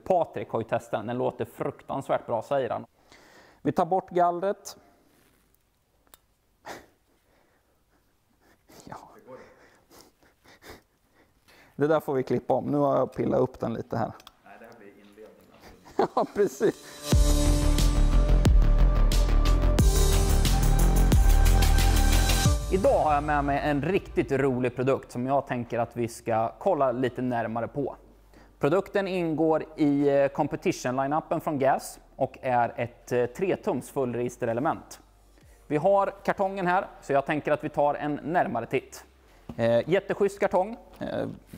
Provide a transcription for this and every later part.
Patrik har ju testat den låter fruktansvärt bra, säger han. Vi tar bort gallret. Ja. Det där får vi klippa om. Nu har jag pillat upp den lite här. Nej, det här blir inledningen. Ja, precis. Idag har jag med mig en riktigt rolig produkt som jag tänker att vi ska kolla lite närmare på. Produkten ingår i competition-line-upen från GAS och är ett 3-tums fullregisterelement. Vi har kartongen här, så jag tänker att vi tar en närmare titt. Jätteschysst kartong,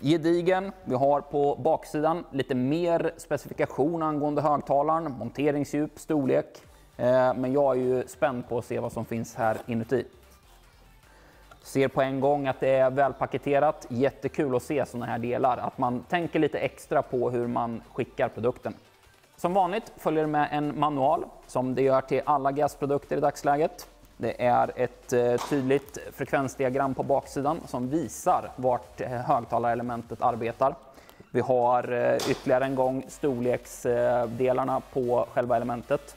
gedigen. Vi har på baksidan lite mer specifikation angående högtalaren, monteringsdjup, storlek. Men jag är ju spänd på att se vad som finns här inuti. Ser på en gång att det är välpaketerat. Jättekul att se sådana här delar. Att man tänker lite extra på hur man skickar produkten. Som vanligt följer det med en manual som det gör till alla GAS-produkter i dagsläget. Det är ett tydligt frekvensdiagram på baksidan som visar vart högtalarelementet arbetar. Vi har ytterligare en gång storleksdelarna på själva elementet.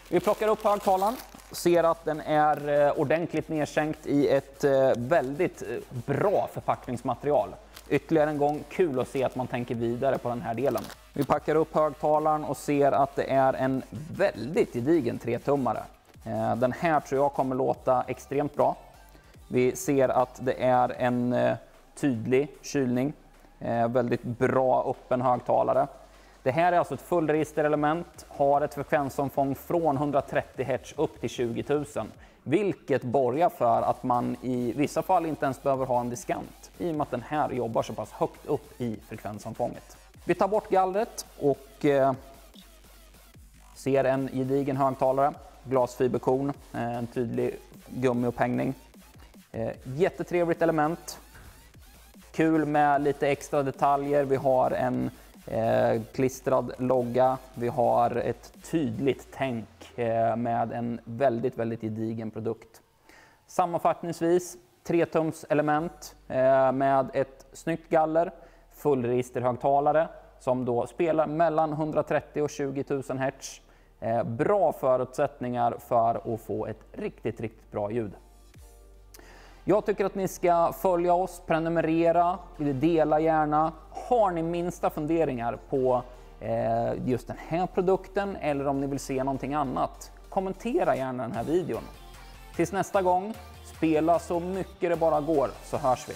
Vi plockar upp högtalaren, ser att den är ordentligt nedsänkt i ett väldigt bra förpackningsmaterial. Ytterligare en gång kul att se att man tänker vidare på den här delen. Vi packar upp högtalaren och ser att det är en väldigt gedigen 3-tummare. Den här tror jag kommer låta extremt bra. Vi ser att det är en tydlig kylning. Väldigt bra öppen högtalare. Det här är alltså ett fullregisterelement, har ett frekvensomfång från 130 Hz upp till 20 000. Vilket borgar för att man i vissa fall inte ens behöver ha en diskant. I och med att den här jobbar så pass högt upp i frekvensomfånget. Vi tar bort gallret och ser en gedigen högtalare. Glasfiberkorn, en tydlig gummiupphängning. Jättetrevligt element. Kul med lite extra detaljer. Vi har en klistrad logga. Vi har ett tydligt tänk med en väldigt gedigen produkt. Sammanfattningsvis 3-tums element med ett snyggt galler, fullregisterhögtalare som då spelar mellan 130 och 20 000 Hz. Bra förutsättningar för att få ett riktigt bra ljud. Jag tycker att ni ska följa oss, prenumerera, dela gärna. Har ni minsta funderingar på just den här produkten eller om ni vill se någonting annat, kommentera gärna den här videon. Tills nästa gång, spela så mycket det bara går så hörs vi.